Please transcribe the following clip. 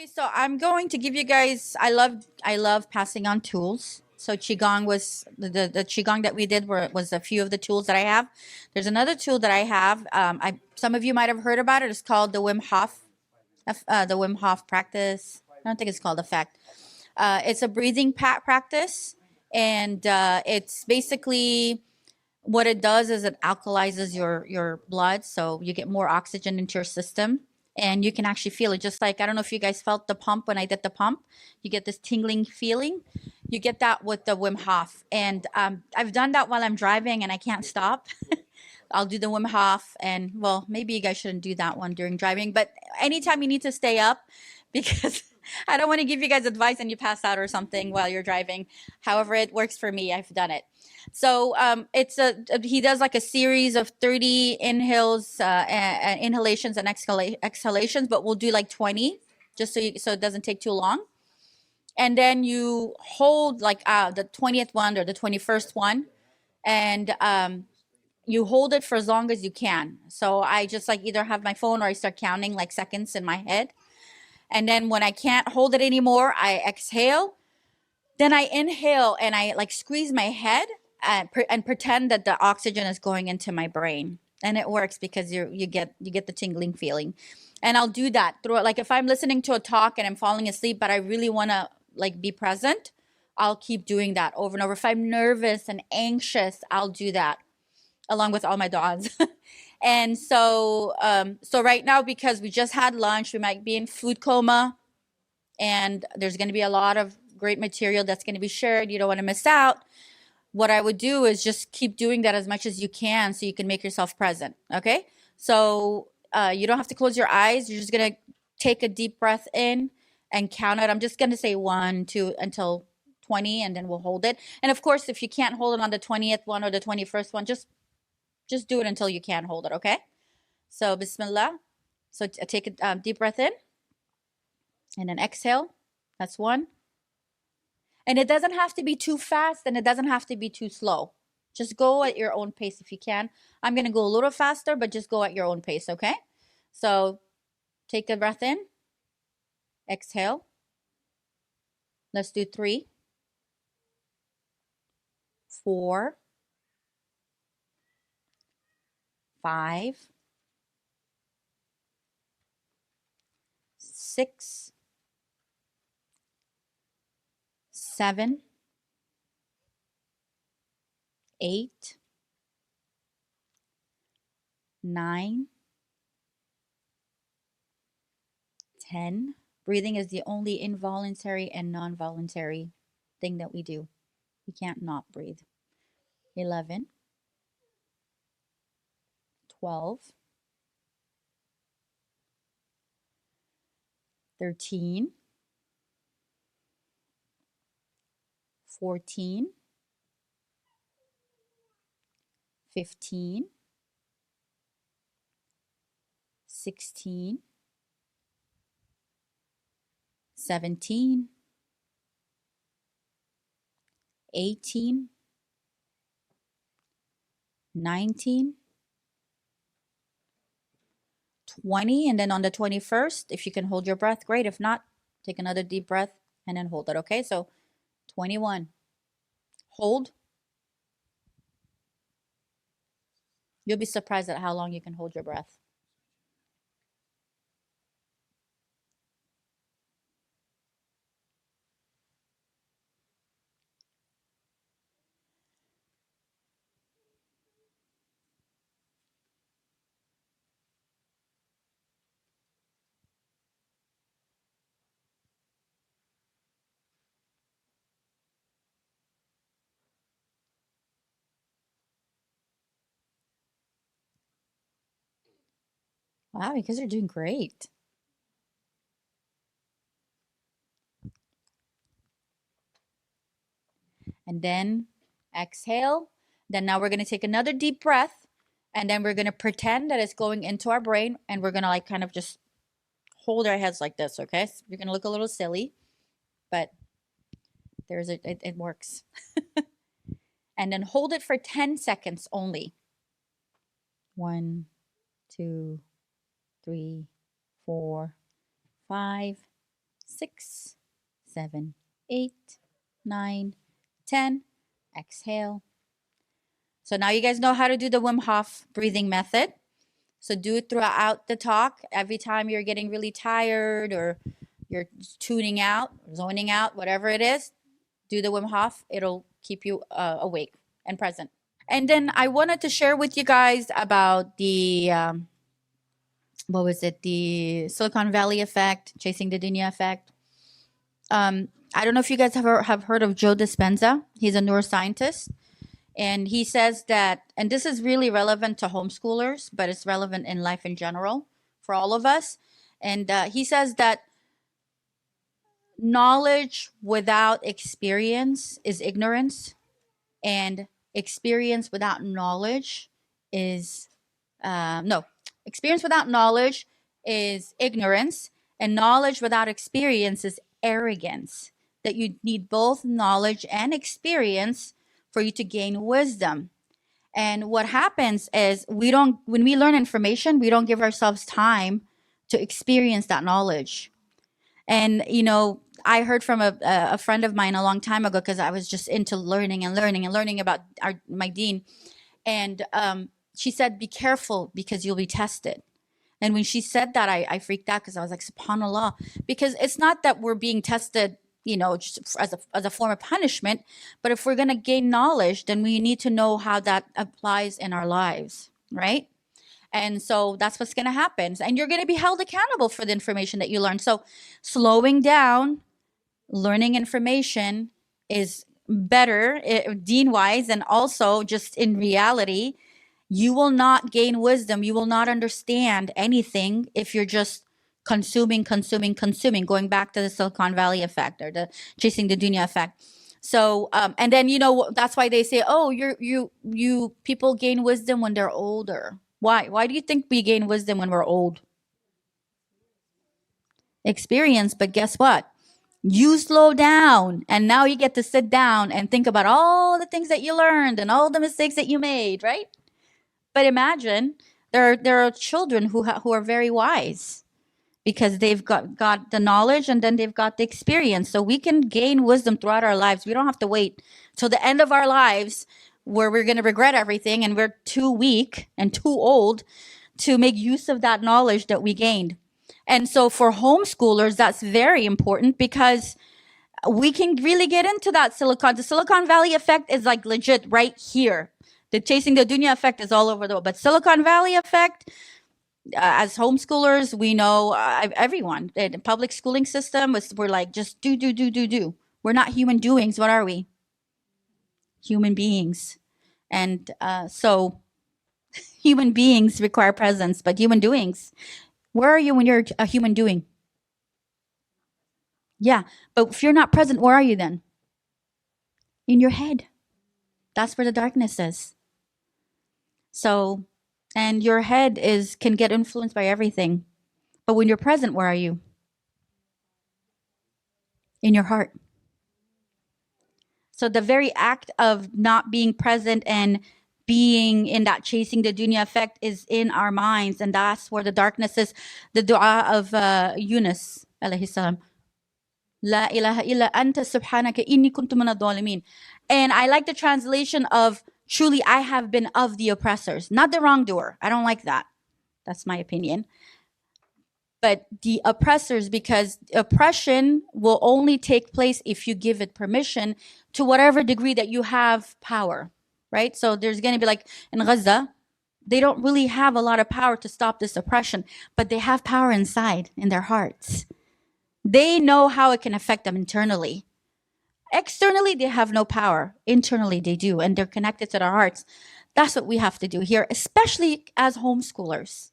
Okay, so I'm going to give you guys. I love passing on tools. So qigong was the qigong that we did was a few of the tools that I have. There's another tool that I have. I some of you might have heard about it. It's called the Wim Hof practice. I don't think it's called effect. It's a breathing practice, and it's basically what it does is it alkalizes your blood, so you get more oxygen into your system, and you can actually feel it. Just like, I don't know if you guys felt the pump when I did the pump, you get this tingling feeling. You get that with the Wim Hof, and I've done that while I'm driving, and I can't stop. I'll do the Wim Hof, and well, maybe you guys shouldn't do that one during driving, but anytime you need to stay up, because I don't want to give you guys advice and you pass out or something while you're driving. However, it works for me. I've done it. So he does like a series of 30 inhalations and exhalations, but we'll do like 20 just so it doesn't take too long. And then you hold like the 20th one or the 21st one, and you hold it for as long as you can. So I just like either have my phone or I start counting like seconds in my head. And then when I can't hold it anymore, I exhale. Then I inhale and I like squeeze my head and pretend that the oxygen is going into my brain. And it works because you get the tingling feeling. And I'll do that through, like, if I'm listening to a talk and I'm falling asleep, but I really want to like be present, I'll keep doing that over and over. If I'm nervous and anxious, I'll do that along with all my dogs. And so right now, because we just had lunch, we might be in food coma, and there's going to be a lot of great material that's going to be shared. You don't want to miss out. What I would do is just keep doing that as much as you can so you can make yourself present. Okay. So you don't have to close your eyes. You're just going to take a deep breath in and count it. I'm just going to say 1, 2 until 20, and then we'll hold it. And of course, if you can't hold it on the 20th one or the 21st one, just do it until you can't hold it. Okay. So Bismillah. So take a deep breath in and then exhale. That's 1. And it doesn't have to be too fast, and it doesn't have to be too slow. Just go at your own pace if you can. I'm going to go a little faster, but just go at your own pace, okay? So take a breath in. Exhale. Let's do 3, 4, 5, 6, 7, 8, 9, 10. Breathing is the only involuntary and non-voluntary thing that we do. We can't not breathe. 11, 12, 13, 14, 15, 16, 17, 18, 19, 20, and then on the 21st, if you can hold your breath, great. If not, take another deep breath and then hold it, okay? So 21. Hold. You'll be surprised at how long you can hold your breath. Wow, you guys are doing great. And then exhale. Then now we're going to take another deep breath, and then we're going to pretend that it's going into our brain, and we're going to like kind of just hold our heads like this, okay? So you're going to look a little silly, but it works. And then hold it for 10 seconds only. 1, 2, 3, 4, 5, 6, 7, 8, 9, 10. Exhale. So now you guys know how to do the Wim Hof breathing method. So do it throughout the talk. Every time you're getting really tired or you're tuning out, zoning out, whatever it is, do the Wim Hof. It'll keep you awake and present. And then I wanted to share with you guys about the, what was it? The Silicon Valley effect, chasing the dunya effect. I don't know if you guys have heard of Joe Dispenza. He's a neuroscientist. And he says that, and this is really relevant to homeschoolers, but it's relevant in life in general for all of us. And he says that knowledge without experience is ignorance, and experience without knowledge is, experience without knowledge is ignorance, and knowledge without experience is arrogance. That you need both knowledge and experience for you to gain wisdom. And what happens is when we learn information, we don't give ourselves time to experience that knowledge. And, I heard from a friend of mine a long time ago, because I was just into learning about my deen. And she said, be careful because you'll be tested. And when she said that, I freaked out, because I was like, subhanAllah, because it's not that we're being tested just as a form of punishment. But if we're going to gain knowledge, then we need to know how that applies in our lives, right? And so that's what's going to happen. And you're going to be held accountable for the information that you learn. So slowing down, learning information is better deen-wise, and also just in reality. You will not gain wisdom. You will not understand anything if you're just consuming, going back to the Silicon Valley effect, or the chasing the dunya effect. So, and then, that's why they say, oh, you people gain wisdom when they're older. Why do you think we gain wisdom when we're old? Experience. But guess what? You slow down, and now you get to sit down and think about all the things that you learned and all the mistakes that you made, right? But imagine there are children who are very wise, because they've got the knowledge, and then they've got the experience. So we can gain wisdom throughout our lives. We don't have to wait till the end of our lives, where we're going to regret everything and we're too weak and too old to make use of that knowledge that we gained. And so for homeschoolers, that's very important, because we can really get into that the Silicon Valley effect is like legit right here. The chasing the dunya effect is all over the world. But Silicon Valley effect, as homeschoolers, we know everyone. The public schooling system, we're like, just do. We're not human doings. What are we? Human beings. And so human beings require presence, but human doings, where are you when you're a human doing? Yeah, but if you're not present, where are you then? In your head. That's where the darkness is. So, and your head can get influenced by everything. But when you're present, where are you? In your heart. So the very act of not being present and being in that chasing the dunya effect is in our minds. And that's where the darkness is. The dua of Yunus, alayhi salam. La ilaha illa anta subhanaka inni kuntu minadh dhalimin. And I like the translation of, truly I have been of the oppressors, not the wrongdoer. I don't like that. That's my opinion. But the oppressors, because oppression will only take place if you give it permission, to whatever degree that you have power, right? So there's going to be, like in Gaza, they don't really have a lot of power to stop this oppression, but they have power inside, in their hearts. They know how it can affect them internally. Externally, they have no power. Internally, they do, and they're connected to their hearts. That's what we have to do here, especially as homeschoolers.